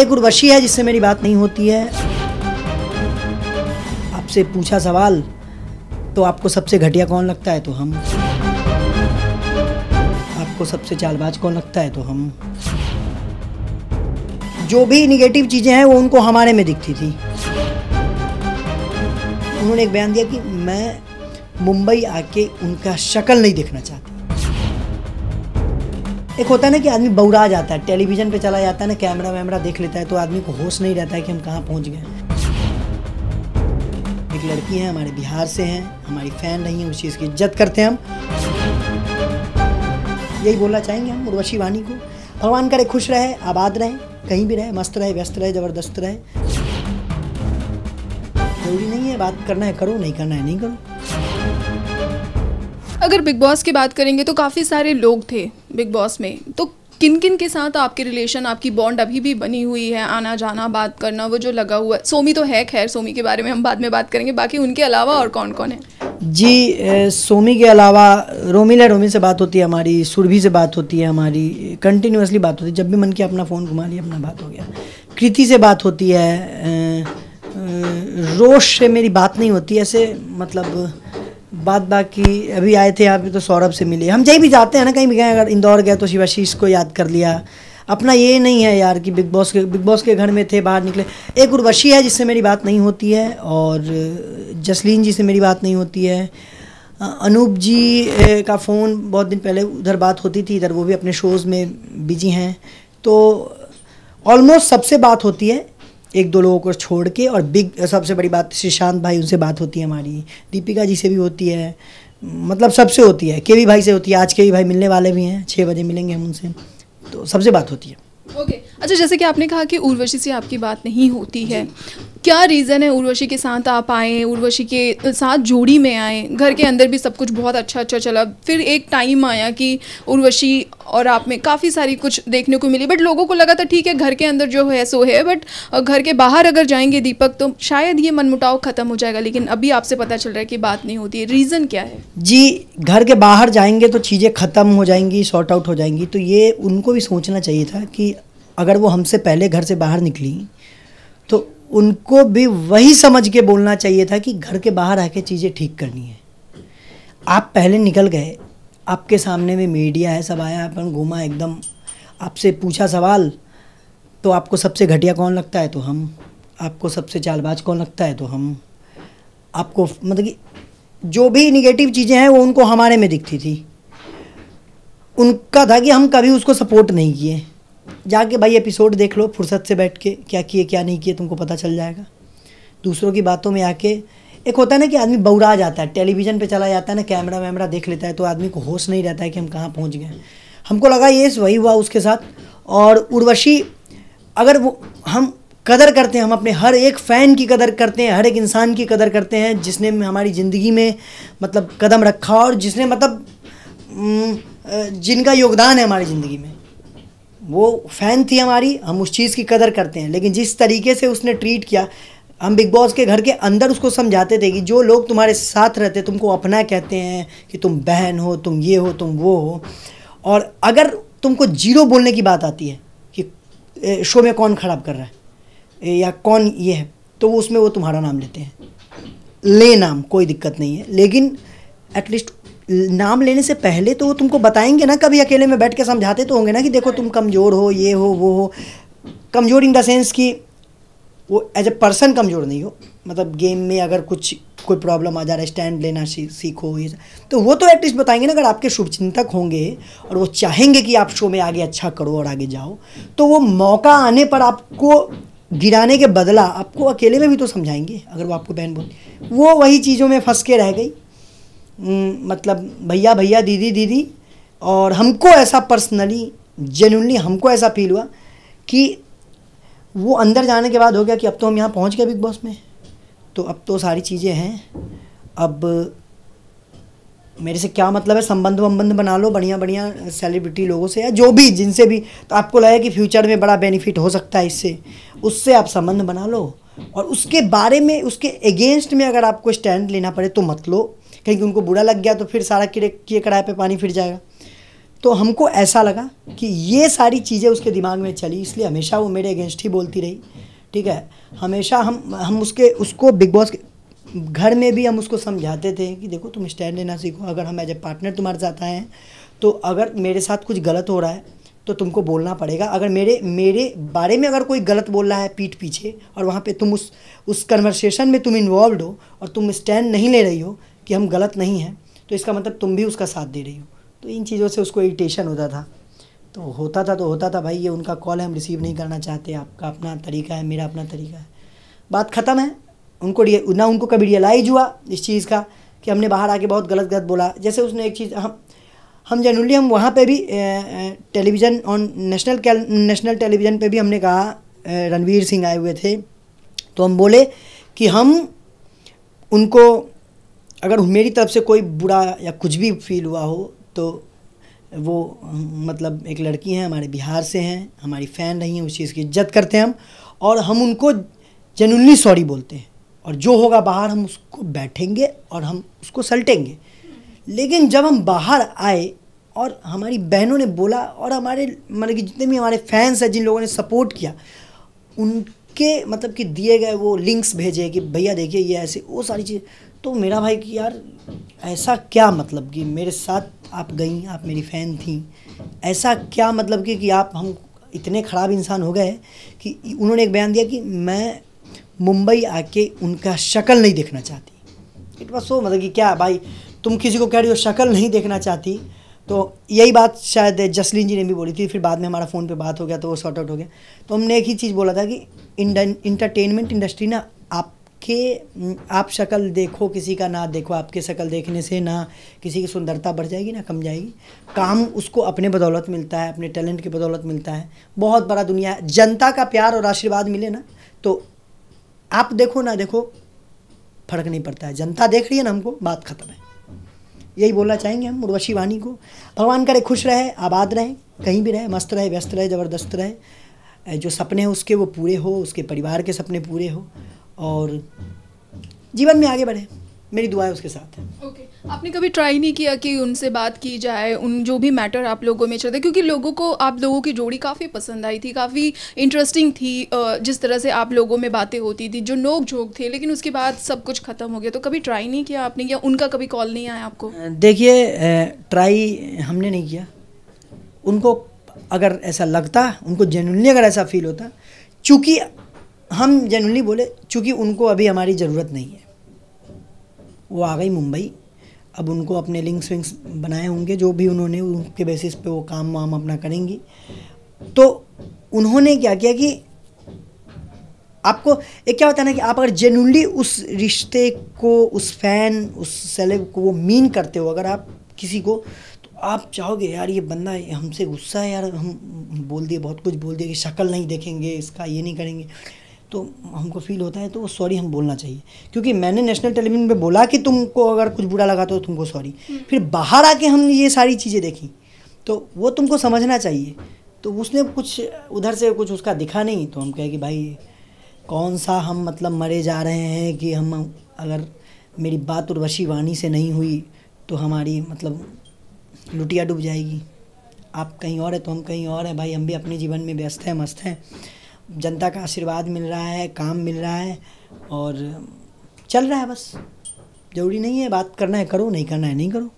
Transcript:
एक उर्वशी है जिससे मेरी बात नहीं होती है। आपसे पूछा सवाल तो आपको सबसे घटिया कौन लगता है, तो हम। आपको सबसे चालबाज कौन लगता है, तो हम। जो भी निगेटिव चीज़ें हैं वो उनको हमारे में दिखती थी। उन्होंने एक बयान दिया कि मैं मुंबई आके उनका शक्ल नहीं देखना चाहती। एक होता है ना कि आदमी बौरा जाता है, टेलीविज़न पे चला जाता है ना, कैमरा वैमरा देख लेता है तो आदमी को होश नहीं रहता है कि हम कहाँ पहुँच गए। एक लड़की है, हमारे बिहार से हैं, हमारी फ़ैन रही हैं, उस चीज़ की इज्जत करते हैं हम। यही बोलना चाहेंगे हम उर्वशी वानी को। भगवान करे खुश रहे, आबाद रहे, कहीं भी रहे, मस्त रहे, व्यस्त रहे, ज़बरदस्त रहे। जरूरी नहीं है बात करना है करो, नहीं करना है नहीं करो। अगर बिग बॉस की बात करेंगे तो काफ़ी सारे लोग थे बिग बॉस में, तो किन किन के साथ आपके रिलेशन, आपकी बॉन्ड अभी भी बनी हुई है, आना जाना, बात करना, वो जो लगा हुआ है? सोमी तो है, खैर सोमी के बारे में हम बाद में बात करेंगे, बाकी उनके अलावा और कौन कौन है? जी, सोमी के अलावा रोमी से बात होती है हमारी, सुरभि से बात होती है हमारी, कंटिन्यूसली बात होती है। जब भी मन किया अपना फ़ोन घुमा लिया, अपना बात हो गया। कृति से बात होती है, रोश से मेरी बात नहीं होती ऐसे, मतलब बात बाकी अभी आए थे यहाँ पे तो सौरभ से मिले। हम जहीं भी जाते हैं ना, कहीं भी गए, अगर इंदौर गए तो शिवाशीष को याद कर लिया। अपना ये नहीं है यार कि बिग बॉस के घर में थे, बाहर निकले। एक उर्वशी है जिससे मेरी बात नहीं होती है, और जसलीन जी से मेरी बात नहीं होती है। अनूप जी का फ़ोन बहुत दिन पहले उधर बात होती थी, इधर वो भी अपने शोज़ में बिजी हैं, तो ऑलमोस्ट सबसे बात होती है, एक दो लोगों को छोड़ के। और बिग सबसे बड़ी बात श्रीशांत भाई, उनसे बात होती है हमारी, दीपिका जी से भी होती है, मतलब सबसे होती है। केवी भाई से होती है, आज केवी भाई मिलने वाले भी हैं, 6 बजे मिलेंगे हम उनसे, तो सबसे बात होती है। ओके अच्छा, जैसे कि आपने कहा कि उर्वशी से आपकी बात नहीं होती है, क्या रीज़न है उर्वशी के साथ आप आए, उर्वशी के साथ जोड़ी में आए? घर के अंदर भी सब कुछ बहुत अच्छा चला, फिर एक टाइम आया कि उर्वशी और आप में काफ़ी सारी कुछ देखने को मिली, बट लोगों को लगा था ठीक है घर के अंदर जो है सो है, बट घर के बाहर अगर जाएंगे दीपक तो शायद ये मनमुटाव ख़त्म हो जाएगा, लेकिन अभी आपसे पता चल रहा है कि बात नहीं होती है। रीज़न क्या है? जी, घर के बाहर जाएंगे तो चीज़ें ख़त्म हो जाएंगी, सॉर्ट आउट हो जाएंगी, तो ये उनको भी सोचना चाहिए था कि अगर वो हमसे पहले घर से बाहर निकली तो उनको भी वही समझ के बोलना चाहिए था कि घर के बाहर आके चीज़ें ठीक करनी है। आप पहले निकल गए, आपके सामने में मीडिया है, सब आया, अपन घूमा एकदम, आपसे पूछा सवाल तो आपको सबसे घटिया कौन लगता है, तो हम। आपको सबसे चालबाज कौन लगता है, तो हम। आपको मतलब कि जो भी निगेटिव चीज़ें हैं वो उनको हमारे में दिखती थी। उनका था कि हम कभी उसको सपोर्ट नहीं किए। जाके भाई एपिसोड देख लो फुर्सत से बैठ के, क्या किए क्या नहीं किए तुमको पता चल जाएगा। दूसरों की बातों में आके, एक होता है ना कि आदमी बौरा जाता है, टेलीविज़न पे चला जाता है ना, कैमरा वैमरा देख लेता है तो आदमी को होश नहीं रहता है कि हम कहाँ पहुँच गए। हमको लगा ये वही हुआ उसके साथ। और उर्वशी, अगर वो हम कदर करते हैं, हम अपने हर एक फ़ैन की कदर करते हैं, हर एक इंसान की कदर करते हैं जिसने हमारी ज़िंदगी में मतलब कदम रखा, और जिसने मतलब जिनका योगदान है हमारी ज़िंदगी में, वो फ़ैन थी हमारी, हम उस चीज़ की कदर करते हैं। लेकिन जिस तरीके से उसने ट्रीट किया, हम बिग बॉस के घर के अंदर उसको समझाते थे कि जो लोग तुम्हारे साथ रहते तुमको अपना कहते हैं, कि तुम बहन हो, तुम ये हो, तुम वो हो, और अगर तुमको जीरो बोलने की बात आती है कि शो में कौन ख़राब कर रहा है या कौन ये है, तो उसमें वो तुम्हारा नाम लेते हैं। ले नाम, कोई दिक्कत नहीं है, लेकिन एटलीस्ट नाम लेने से पहले तो वो तुमको बताएंगे ना, कभी अकेले में बैठ के समझाते तो होंगे ना कि देखो तुम कमज़ोर हो, ये हो वो हो। कमज़ोर इन द सेंस कि वो एज ए पर्सन कमज़ोर नहीं हो, मतलब गेम में अगर कोई प्रॉब्लम आ जा रहा है, स्टैंड लेना सीखो, ये तो वो तो एटलीस्ट बताएंगे ना। अगर आपके शुभचिंतक होंगे और वो चाहेंगे कि आप शो में आगे अच्छा करो और आगे जाओ, तो वो मौका आने पर आपको गिराने के बदला आपको अकेले में भी तो समझाएंगे। अगर वो आपको बहन बोल, वो वही चीज़ों में फंस के रह गई, मतलब भैया भैया, दीदी दीदी। और हमको ऐसा पर्सनली जेन्युइनली हमको ऐसा फील हुआ कि वो अंदर जाने के बाद हो गया कि अब तो हम यहाँ पहुँच गए बिग बॉस में, तो अब तो सारी चीज़ें हैं, अब मेरे से क्या मतलब है, संबंध बना लो बढ़िया बढ़िया सेलिब्रिटी लोगों से या जो भी जिनसे भी, तो आपको लगे कि फ्यूचर में बड़ा बेनिफिट हो सकता है इससे, उससे आप संबंध बना लो। और उसके बारे में, उसके अगेंस्ट में अगर आपको स्टैंड लेना पड़े तो मत लो, कहीं उनको बुरा लग गया तो फिर सारा किए कड़ाहे पे पानी फिर जाएगा। तो हमको ऐसा लगा कि ये सारी चीज़ें उसके दिमाग में चली, इसलिए हमेशा वो मेरे अगेंस्ट ही बोलती रही। ठीक है, हमेशा हम उसको बिग बॉस के घर में भी हम उसको समझाते थे कि देखो तुम स्टैंड लेना सीखो, अगर हम एज ए पार्टनर तुम्हारे साथ आए हैं तो अगर मेरे साथ कुछ गलत हो रहा है तो तुमको बोलना पड़ेगा। अगर मेरे बारे में अगर कोई गलत बोल रहा है पीठ पीछे और वहाँ पे तुम उस कन्वर्सेशन में तुम इन्वॉल्व हो और तुम स्टैंड नहीं ले रही हो कि हम गलत नहीं हैं, तो इसका मतलब तुम भी उसका साथ दे रही हो। तो इन चीज़ों से उसको इरिटेशन होता था। तो होता था भाई, ये उनका कॉल है, हम रिसीव नहीं करना चाहते, आपका अपना तरीका है, मेरा अपना तरीका है, बात ख़त्म है। उनको कभी रियलाइज हुआ इस चीज़ का कि हमने बाहर आके बहुत गलत बोला। जैसे उसने एक चीज़, हम जनरली हम वहाँ पे भी टेलीविज़न ऑन नेशनल टेलीविज़न पे भी हमने कहा, रणवीर सिंह आए हुए थे तो हम बोले कि हम उनको, अगर मेरी तरफ से कोई बुरा या कुछ भी फील हुआ हो तो वो मतलब एक लड़की हैं, हमारे बिहार से हैं, हमारी फ़ैन रही हैं, उस चीज़ की इज्जत करते हैं हम, और हम उनको जेन्युइनली सॉरी बोलते हैं। और जो होगा बाहर हम उसको बैठेंगे और हम उसको सल्टेंगे। लेकिन जब हम बाहर आए और हमारी बहनों ने बोला और हमारे मतलब कि जितने भी हमारे फैंस हैं, जिन लोगों ने सपोर्ट किया, उनके मतलब कि दिए गए वो लिंक्स भेजे कि भैया देखिए ये ऐसे, वो सारी चीज़, तो मेरा भाई कि यार ऐसा क्या मतलब कि मेरे साथ आप गई, आप मेरी फ़ैन थी, ऐसा क्या मतलब कि आप हम इतने ख़राब इंसान हो गए कि उन्होंने एक बयान दिया कि मैं मुंबई आके उनका शक्ल नहीं देखना चाहती। इट वाज सो, मतलब कि क्या भाई तुम किसी को कह रही हो शक्ल नहीं देखना चाहती। तो यही बात शायद जसलीन जी ने भी बोली थी, फिर बाद में हमारा फ़ोन पे बात हो गया तो वो सॉर्ट आउट हो गया। तो हमने एक ही चीज़ बोला था कि इंटरटेनमेंट इंडस्ट्री ना, आप शक्ल देखो किसी का ना देखो, आपके शक्ल देखने से ना किसी की सुंदरता बढ़ जाएगी ना कम जाएगी। काम उसको अपने बदौलत मिलता है, अपने टैलेंट की बदौलत मिलता है। बहुत बड़ा दुनिया है, जनता का प्यार और आशीर्वाद मिले ना तो आप देखो ना देखो फ़र्क नहीं पड़ता है, जनता देख रही है ना हमको, बात ख़त्म है। यही बोलना चाहेंगे हम उर्वशी वानी को। भगवान करे खुश रहे, आबाद रहे, कहीं भी रहे, मस्त रहे, व्यस्त रहे, ज़बरदस्त रहे, जो सपने हैं उसके वो पूरे हो, उसके परिवार के सपने पूरे हो और जीवन में आगे बढ़े। मेरी दुआ है उसके साथ। ओके, आपने कभी ट्राई नहीं किया कि उनसे बात की जाए, उन जो भी मैटर आप लोगों में चलते, क्योंकि लोगों को आप लोगों की जोड़ी काफ़ी पसंद आई थी, काफ़ी इंटरेस्टिंग थी, जिस तरह से आप लोगों में बातें होती थी, जो नोक झोंक थे, लेकिन उसके बाद सब कुछ ख़त्म हो गया। तो कभी ट्राई नहीं किया आपने, या उनका कभी कॉल नहीं आया आपको? देखिए ट्राई हमने नहीं किया। उनको अगर ऐसा लगता, उनको जेन्युइनली अगर ऐसा फील होता, चूँकि हम जेन्युइनली बोले, चूँकि उनको अभी हमारी ज़रूरत नहीं है, वो आ गई मुंबई, अब उनको अपने लिंक्स विंक्स बनाए होंगे जो भी उन्होंने, उनके बेसिस पे वो काम वाम अपना करेंगी। तो उन्होंने क्या किया कि आपको एक क्या होता है ना कि आप अगर जेन्युइनली उस रिश्ते को, उस फ़ैन, उस सेलेब को वो मीन करते हो अगर आप किसी को, तो आप चाहोगे यार ये बंदा हमसे गुस्सा है यार, हम बोल दिए, बहुत कुछ बोल दिया कि शक्ल नहीं देखेंगे इसका, ये नहीं करेंगे, तो हमको फील होता है तो सॉरी हम बोलना चाहिए। क्योंकि मैंने नेशनल टेलीविज़न पे बोला कि तुमको अगर कुछ बुरा लगा तो तुमको सॉरी, फिर बाहर आके हमने ये सारी चीज़ें देखी तो वो तुमको समझना चाहिए। तो उसने कुछ उधर से कुछ उसका दिखा नहीं, तो हम कहे कि भाई कौन सा हम मतलब मरे जा रहे हैं कि हम, अगर मेरी बात उर्वशी वानी से नहीं हुई तो हमारी मतलब लुटिया डूब जाएगी। आप कहीं और है तो हम कहीं और हैं भाई, हम भी अपने जीवन में व्यस्त हैं, मस्त हैं, जनता का आशीर्वाद मिल रहा है, काम मिल रहा है और चल रहा है। बस ज़रूरी नहीं है बात करना है करो, नहीं करना है नहीं करो।